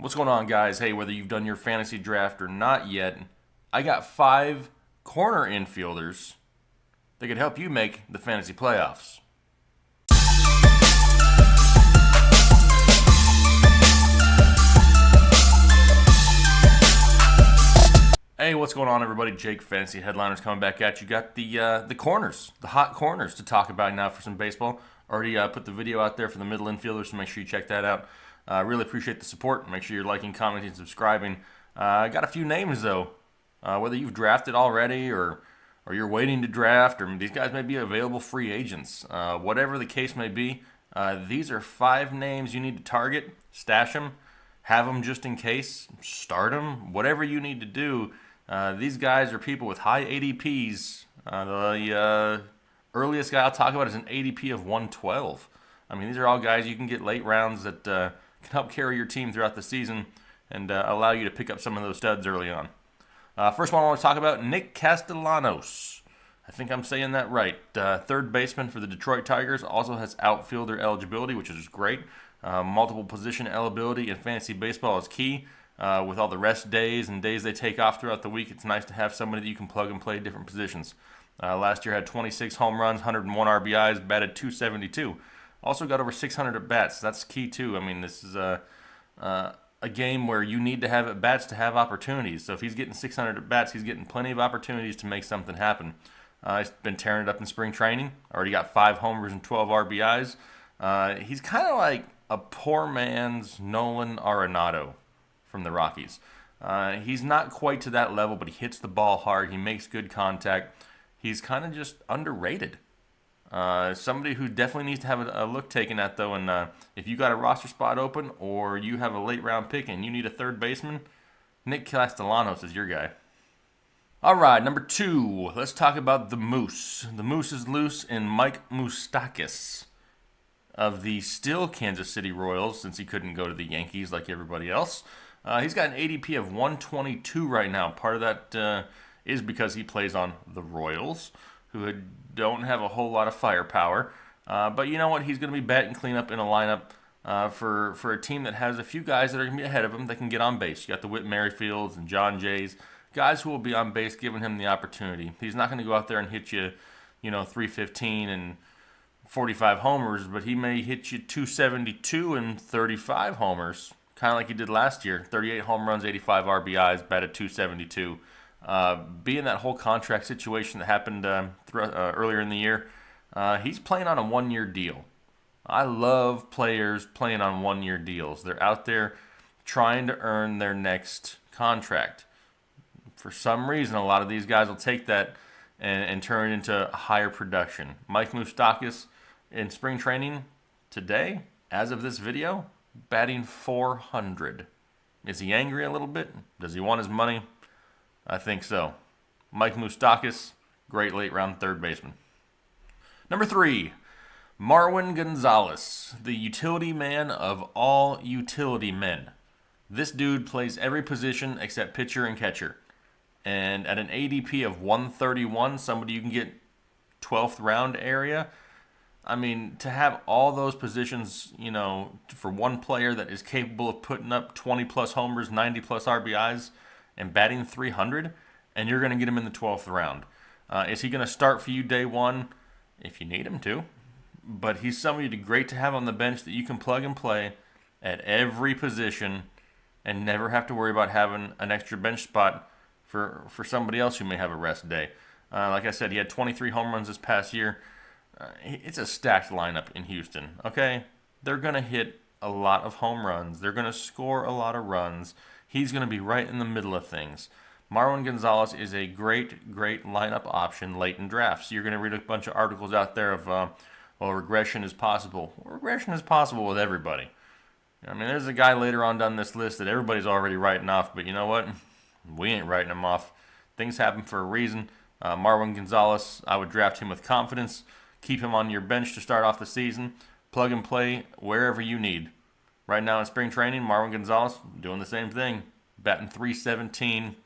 What's going on, guys? Hey, whether you've done your fantasy draft or not yet, I got 5 corner infielders that could help you make the fantasy playoffs. Hey, what's going on, everybody? Jake, Fantasy Headliners, coming back at you. Got the corners, the hot corners to talk about now for some baseball. Already put the video out there for the middle infielders, so make sure you check that out. Really appreciate the support. Make sure you're liking, commenting, subscribing. Got a few names, though. Whether you've drafted already or you're waiting to draft, or these guys may be available free agents. Whatever the case may be, these are 5 names you need to target, stash them, have them just in case, start them, whatever you need to do. These guys are people with high ADPs. The earliest guy I'll talk about is an ADP of 112. I mean, these are all guys you can get late rounds that can help carry your team throughout the season and allow you to pick up some of those studs early on. First one I want to talk about, Nick Castellanos. I think I'm saying that right. Third baseman for the Detroit Tigers, also has outfielder eligibility, which is great. Multiple position eligibility in fantasy baseball is key. With all the rest days and days they take off throughout the week, it's nice to have somebody that you can plug and play different positions. Last year had 26 home runs, 101 RBIs, batted .272. Also got over 600 at-bats. That's key, too. I mean, this is a game where you need to have at-bats to have opportunities. So if he's getting 600 at-bats, he's getting plenty of opportunities to make something happen. He's been tearing it up in spring training. Already got 5 homers and 12 RBIs. He's kind of like a poor man's Nolan Arenado from the Rockies. He's not quite to that level, but he hits the ball hard. He makes good contact. He's kind of just underrated. Somebody who definitely needs to have a look taken at, though, and if you got a roster spot open or you have a late round pick and you need a third baseman, Nick Castellanos is your guy. All right, number 2, let's talk about the Moose. The Moose is loose in Mike Moustakus of the still Kansas City Royals, since he couldn't go to the Yankees like everybody else. He's got an ADP of 122 right now. Part of that is because he plays on the Royals, who don't have a whole lot of firepower. But you know what? He's going to be batting cleanup in a lineup for a team that has a few guys that are going to be ahead of him that can get on base. You got the Whit Merrifields and John Jays, guys who will be on base giving him the opportunity. He's not going to go out there and hit you, 315 and 45 homers, but he may hit you 272 and 35 homers, kind of like he did last year. 38 home runs, 85 RBIs, batted .272. Being that whole contract situation that happened earlier in the year, he's playing on a 1-year deal. I love players playing on 1-year deals. They're out there trying to earn their next contract. For some reason, a lot of these guys will take that and turn it into higher production. Mike Moustakus in spring training today, as of this video, batting .400. Is he angry a little bit? Does he want his money? I think so. Mike Moustakus, great late round third baseman. Number 3, Marwin Gonzalez, the utility man of all utility men. This dude plays every position except pitcher and catcher. And at an ADP of 131, somebody you can get 12th round area. I mean, to have all those positions, for one player that is capable of putting up 20-plus homers, 90-plus RBIs, and batting .300, and you're going to get him in the 12th round. Is he going to start for you day one? If you need him to. But he's somebody great to have on the bench that you can plug and play at every position and never have to worry about having an extra bench spot for somebody else who may have a rest day. Like I said, he had 23 home runs this past year. It's a stacked lineup in Houston, okay? They're going to hit a lot of home runs. They're going to score a lot of runs. He's going to be right in the middle of things. Marwin Gonzalez is a great, great lineup option late in drafts. You're going to read a bunch of articles out there of, regression is possible. Well, regression is possible with everybody. I mean, there's a guy later on down this list that everybody's already writing off, but you know what? We ain't writing him off. Things happen for a reason. Marwin Gonzalez, I would draft him with confidence. Keep him on your bench to start off the season. Plug and play wherever you need. Right now in spring training, Marwin Gonzalez doing the same thing. Batting .317,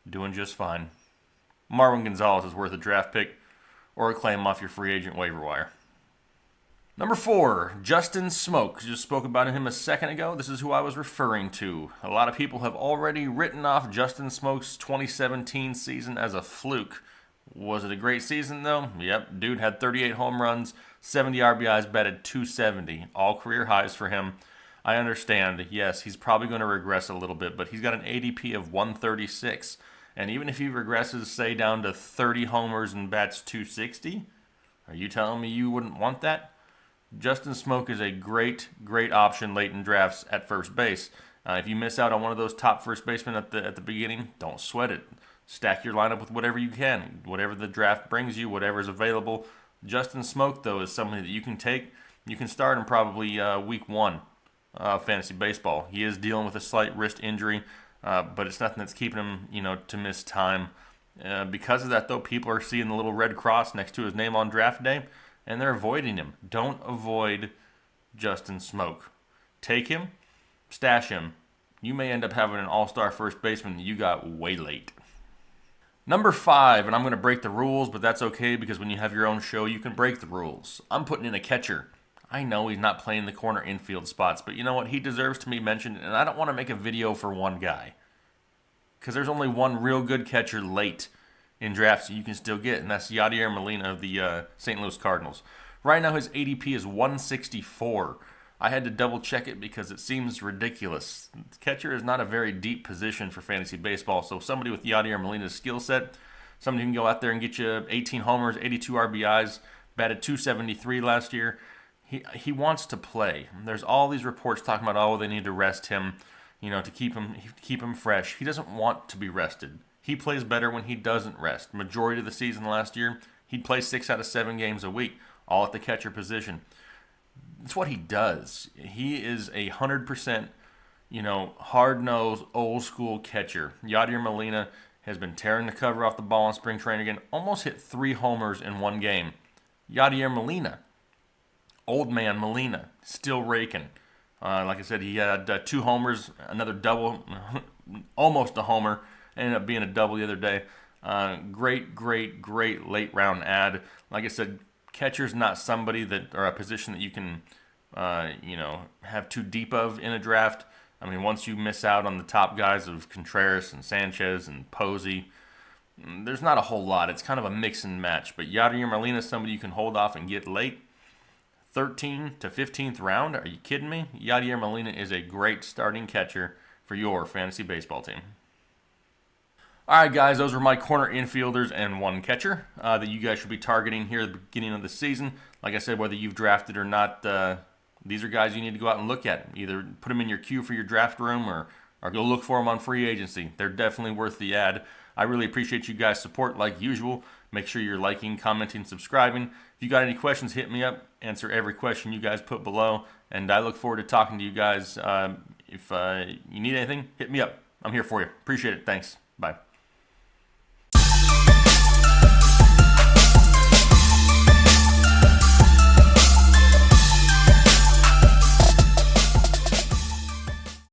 doing just fine. Marwin Gonzalez is worth a draft pick or a claim off your free agent waiver wire. Number 4, Justin Smoak. Just spoke about him a second ago. This is who I was referring to. A lot of people have already written off Justin Smoak's 2017 season as a fluke. Was it a great season, though? Yep, dude had 38 home runs, 70 RBIs, batted .270. All career highs for him. I understand, yes, he's probably going to regress a little bit, but he's got an ADP of 136. And even if he regresses, say, down to 30 homers and bats .260, are you telling me you wouldn't want that? Justin Smoak is a great, great option late in drafts at first base. If you miss out on one of those top first basemen at the beginning, don't sweat it. Stack your lineup with whatever you can, whatever the draft brings you, whatever is available. Justin Smoak, though, is somebody that you can take. You can start in probably week 1 of fantasy baseball. He is dealing with a slight wrist injury, but it's nothing that's keeping him, to miss time. Because of that, though, people are seeing the little red cross next to his name on draft day, and they're avoiding him. Don't avoid Justin Smoak. Take him, stash him. You may end up having an all-star first baseman that you got way late. Number 5, and I'm going to break the rules, but that's okay because when you have your own show, you can break the rules. I'm putting in a catcher. I know he's not playing the corner infield spots, but you know what? He deserves to be mentioned, and I don't want to make a video for one guy because there's only one real good catcher late in drafts you can still get, and that's Yadier Molina of the St. Louis Cardinals. Right now, his ADP is 164. I had to double check it because it seems ridiculous. Catcher is not a very deep position for fantasy baseball, so somebody with Yadier Molina's skill set, somebody who can go out there and get you 18 homers, 82 RBIs, batted .273 last year. He wants to play. There's all these reports talking about, oh, they need to rest him, to keep him fresh. He doesn't want to be rested. He plays better when he doesn't rest. Majority of the season last year, he'd play 6 out of 7 games a week, all at the catcher position. It's what he does. He is 100%, hard-nosed, old-school catcher. Yadier Molina has been tearing the cover off the ball in spring training again. Almost hit 3 homers in one game. Yadier Molina. Old man Molina. Still raking. Like I said, he had 2 homers, another double, almost a homer. Ended up being a double the other day. Great, great, great late round ad. Like I said, catcher's not somebody or a position that you can, have too deep of in a draft. I mean, once you miss out on the top guys of Contreras and Sanchez and Posey, there's not a whole lot. It's kind of a mix and match. But Yadier Molina is somebody you can hold off and get late. 13th to 15th round? Are you kidding me? Yadier Molina is a great starting catcher for your fantasy baseball team. All right, guys, those were my corner infielders and one catcher that you guys should be targeting here at the beginning of the season. Like I said, whether you've drafted or not, these are guys you need to go out and look at. Either put them in your queue for your draft room or go look for them on free agency. They're definitely worth the ad. I really appreciate you guys' support like usual. Make sure you're liking, commenting, subscribing. If you got any questions, hit me up. Answer every question you guys put below. And I look forward to talking to you guys. If you need anything, hit me up. I'm here for you. Appreciate it. Thanks. Bye.